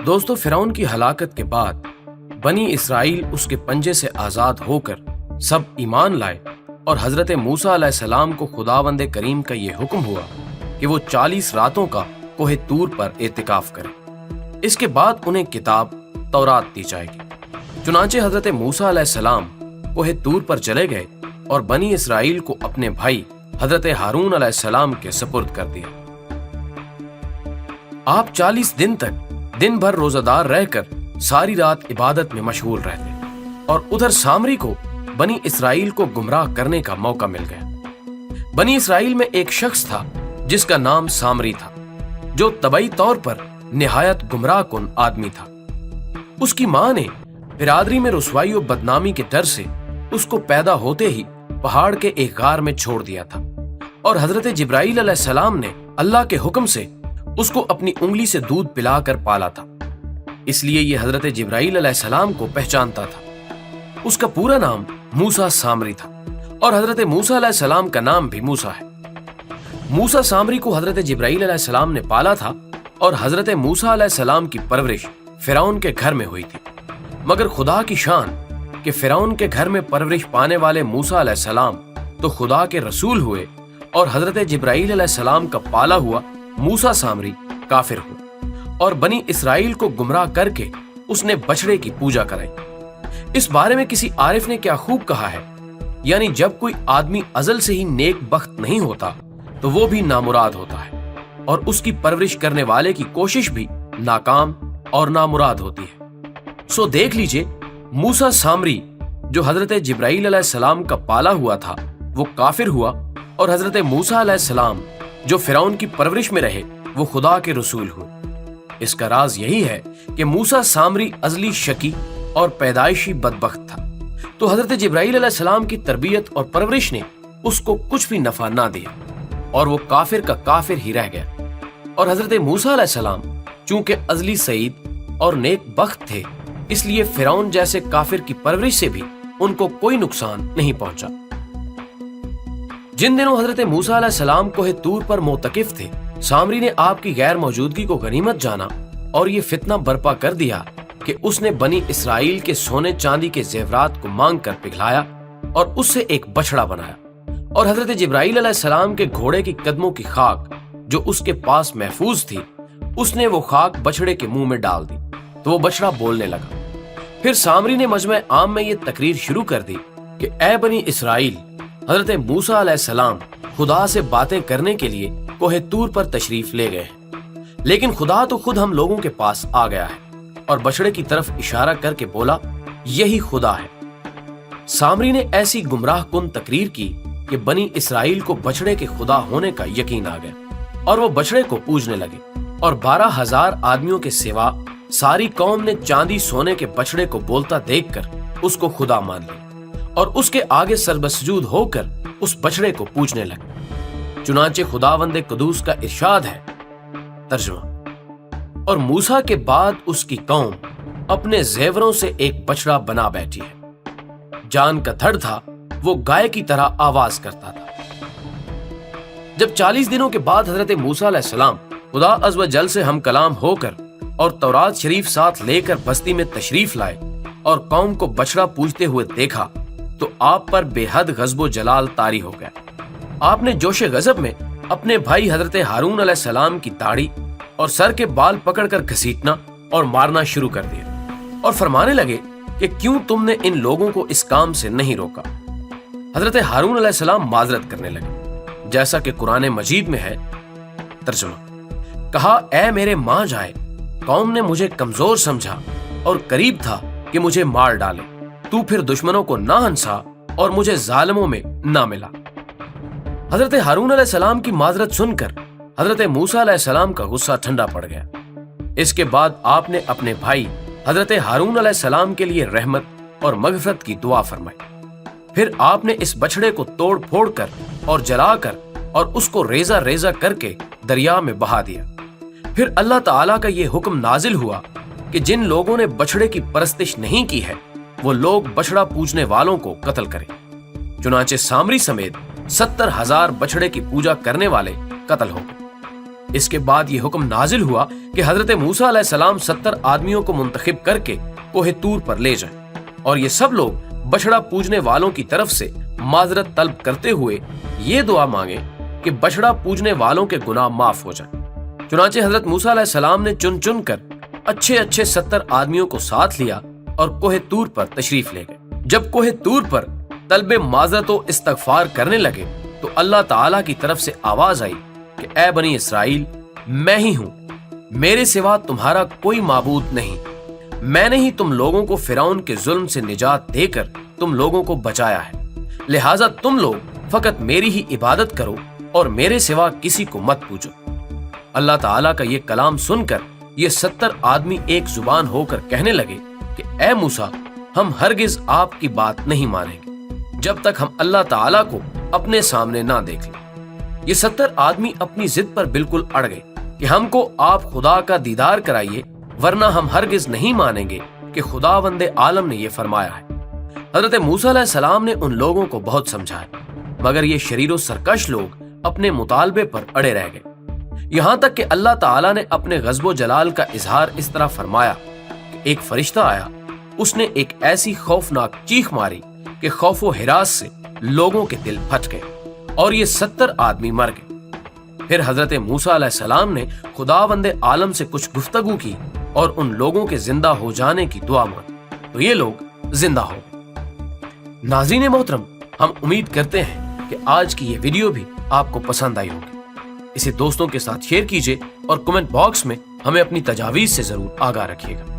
دوستو، فرعون کی ہلاکت کے بعد بنی اسرائیل اس کے پنجے سے آزاد ہو کر سب ایمان لائے اور حضرت موسیٰ علیہ السلام کو خداوند کریم کا یہ حکم ہوا کہ وہ 40 راتوں کا کوہ طور پر اعتکاف کریں۔ اس کے بعد انہیں کتاب تورات دی جائے گی۔ چنانچہ حضرت موسیٰ علیہ السلام کوہ طور پر چلے گئے اور بنی اسرائیل کو اپنے بھائی حضرت ہارون علیہ السلام کے سپرد کر دیا۔ آپ 40 دن تک دن بھر روزہ دار رہ کر ساری رات عبادت میں مشغول رہتے اور ادھر سامری کو بنی اسرائیل کو گمراہ کرنے کا موقع مل گیا۔ بنی اسرائیل میں ایک شخص تھا جس کا نام سامری تھا، جو طبعی طور پر نہایت گمراہ کن آدمی تھا۔ اس کی ماں نے برادری میں رسوائی و بدنامی کے ڈر سے اس کو پیدا ہوتے ہی پہاڑ کے ایک غار میں چھوڑ دیا تھا، اور حضرت جبرائیل علیہ السلام نے اللہ کے حکم سے اس کو اپنی انگلی سے دودھ پلا کر پالا تھا، اس لیے یہ حضرت جبرائیل علیہ السلام کو پہچانتا تھا۔ اس کا پورا نام موسیٰ سامری تھا، اور حضرت موسیٰ علیہ السلام کا نام بھی موسیٰ ہے۔ موسیٰ سامری کو حضرت جبرائیل علیہ السلام نے پالا تھا، اور حضرت موسیٰ علیہ السلام کی پرورش فرعون کے گھر میں ہوئی تھی۔ مگر خدا کی شان کہ فرعون کے گھر میں پرورش پانے والے موسیٰ علیہ السلام تو خدا کے رسول ہوئے، اور حضرت جبرائیل علیہ السلام کا پالا ہوا موسیٰ سامری کافر ہوا، اور بنی اسرائیل کو گمراہ کر کے اس نے بچڑے کی پوجا کرائی۔ اس بارے میں کسی عارف نے کیا خوب کہا ہے، یعنی جب کوئی آدمی ازل سے ہی نیک بخت نہیں ہوتا تو وہ بھی نامراد ہوتا ہے، اور اس کی پرورش کرنے والے کی کوشش بھی ناکام اور نامراد ہوتی ہے۔ سو دیکھ لیجئے، موسیٰ سامری جو حضرت جبرائیل علیہ السلام کا پالا ہوا تھا وہ کافر ہوا، اور حضرت موسیٰ علیہ السلام جو فرعون کی پرورش میں رہے وہ خدا کے رسول ہوئے۔ اس کا راز یہی ہے کہ موسیٰ سامری ازلی شقی اور پیدائشی بدبخت تھا، تو حضرت جبرائیل علیہ السلام کی تربیت اور پرورش نے اس کو کچھ بھی نفع نہ دیا، اور وہ کافر کا کافر ہی رہ گیا۔ اور حضرت موسیٰ علیہ السلام چونکہ ازلی سعید اور نیک بخت تھے، اس لیے فرعون جیسے کافر کی پرورش سے بھی ان کو کوئی نقصان نہیں پہنچا۔ جن دنوں حضرت موسیٰ علیہ السلام کوہ طور پر معتکف تھے، سامری نے آپ کی غیر موجودگی کو غنیمت جانا اور یہ فتنہ برپا کر دیا کہ اس نے بنی اسرائیل کے سونے چاندی کے زیورات کو مانگ کر پگھلایا اور اس سے ایک بچڑا بنایا، اور حضرت جبرائیل علیہ السلام کے گھوڑے کی قدموں کی خاک جو اس کے پاس محفوظ تھی، اس نے وہ خاک بچڑے کے منہ میں ڈال دی تو وہ بچڑا بولنے لگا۔ پھر سامری نے مجمع عام میں یہ تقریر شروع کر دی کہ اے بنی اسرائیل، حضرت موسیٰ علیہ السلام خدا سے باتیں کرنے کے لیے کوہ طور پر تشریف لے گئے ہیں، لیکن خدا تو خود ہم لوگوں کے پاس آ گیا ہے، اور بچڑے کی طرف اشارہ کر کے بولا، یہی خدا ہے۔ سامری نے ایسی گمراہ کن تقریر کی کہ بنی اسرائیل کو بچڑے کے خدا ہونے کا یقین آ گیا، اور وہ بچڑے کو پوجنے لگے، اور 12,000 آدمیوں کے سوا ساری قوم نے چاندی سونے کے بچڑے کو بولتا دیکھ کر اس کو خدا مان لیا، اور اس کے آگے سربسجود ہو کر اس بچڑے کو پوجنے لگے۔ چنانچہ خداوند قدوس کا ارشاد ہے، ترجمہ، اور موسیٰ کے بعد اس کی قوم اپنے زیوروں سے ایک بچڑا بنا بیٹھی ہے، جان کا دھڑ تھا، وہ گائے کی طرح آواز کرتا تھا۔ جب 40 دنوں کے بعد حضرت موسیٰ علیہ السلام خدا عز و جل سے ہم کلام ہو کر اور تورات شریف ساتھ لے کر بستی میں تشریف لائے اور قوم کو بچڑا پوجتے ہوئے دیکھا تو آپ پر بے حد غضب و جلال طاری ہو گیا۔ آپ نے جوش غضب میں اپنے بھائی حضرت ہارون علیہ السلام کی داڑھی اور سر کے بال پکڑ کر گھسیٹنا اور مارنا شروع کر دیا، اور فرمانے لگے کہ کیوں تم نے ان لوگوں کو اس کام سے نہیں روکا۔ حضرت ہارون علیہ السلام معذرت کرنے لگے، جیسا کہ قرآن مجید میں ہے، ترجمہ، کہا، اے میرے ماں جائے، قوم نے مجھے کمزور سمجھا اور قریب تھا کہ مجھے مار ڈالے، تو پھر دشمنوں کو نہ ہنسا اور مجھے ظالموں میں نہ ملا۔ حضرت ہارون علیہ السلام کی معذرت سن کر حضرت موسیٰ علیہ السلام کا غصہ ٹھنڈا پڑ گیا۔ اس کے بعد آپ نے اپنے بھائی حضرت ہارون علیہ السلام کے لیے رحمت اور مغفرت کی دعا فرمائی۔ پھر آپ نے اس بچڑے کو توڑ پھوڑ کر اور جلا کر اور اس کو ریزہ ریزہ کر کے دریا میں بہا دیا۔ پھر اللہ تعالیٰ کا یہ حکم نازل ہوا کہ جن لوگوں نے بچڑے کی پرستش نہیں کی ہے وہ لوگ بچڑا پوجنے والوں کو قتل کریں۔ چنانچہ سامری سمیت 70,000 بچڑے کی پوجا کرنے والے قتل ہو گئے۔ اس کے بعد یہ حکم نازل ہوا کہ حضرت موسیٰ علیہ السلام 70 آدمیوں کو منتخب کر کے کوہ طور پر لے جائیں اور یہ سب لوگ بچڑا پوجنے والوں کی طرف سے معذرت طلب کرتے ہوئے یہ دعا مانگے کہ بچڑا پوجنے والوں کے گناہ معاف ہو جائیں۔ چنانچہ حضرت موسیٰ علیہ السلام نے چن چن کر اچھے 70 آدمیوں کو ساتھ لیا اور کوہ طور پر تشریف لے گئے۔ جب کوہ طور پر طلب معذرت و استغفار کرنے لگے تو اللہ تعالیٰ کی طرف سے آواز آئی کہ اے بنی اسرائیل، میں ہی ہوں، میرے سوا تمہارا کوئی معبود نہیں۔ میں نے ہی تم لوگوں کو فرعون کے ظلم سے نجات دے کر تم لوگوں کو بچایا ہے، لہٰذا تم لوگ فقط میری ہی عبادت کرو اور میرے سوا کسی کو مت پوجو۔ اللہ تعالیٰ کا یہ کلام سن کر یہ 70 آدمی ایک زبان ہو کر کہنے لگے کہ اے موسیٰ، ہم ہرگز آپ کی بات نہیں مانیں گے جب تک ہم اللہ تعالیٰ کو اپنے سامنے نہ دیکھ لیں۔ یہ 70 آدمی اپنی ضد پر بالکل اڑ گئے کہ ہم کو آپ خدا کا دیدار کرائیے، ورنہ ہم ہرگز نہیں مانیں گے کہ خداوند عالم نے یہ فرمایا ہے۔ حضرت موسیٰ علیہ السلام نے ان لوگوں کو بہت سمجھایا، مگر یہ شریر و سرکش لوگ اپنے مطالبے پر اڑے رہ گئے، یہاں تک کہ اللہ تعالیٰ نے اپنے غضب و جلال کا اظہار اس طرح فرمایا کہ ایک فرشتہ آیا، اس نے ایک ایسی خوفناک چیخ ماری کہ خوف و ہراس سے لوگوں کے دل پھٹ گئے اور یہ 70 آدمی مر گئے۔ پھر حضرت موسیٰ علیہ السلام نے خداوند عالم سے کچھ گفتگو کی اور ان لوگوں کے زندہ ہو جانے کی دعا مانگی تو یہ لوگ زندہ ہو گئے۔ ناظرین محترم، ہم امید کرتے ہیں کہ آج کی یہ ویڈیو بھی آپ کو پسند آئی ہوگی۔ اسے دوستوں کے ساتھ شیئر کیجیے اور کمنٹ باکس میں ہمیں اپنی تجاویز سے ضرور آگاہ رکھیے گا۔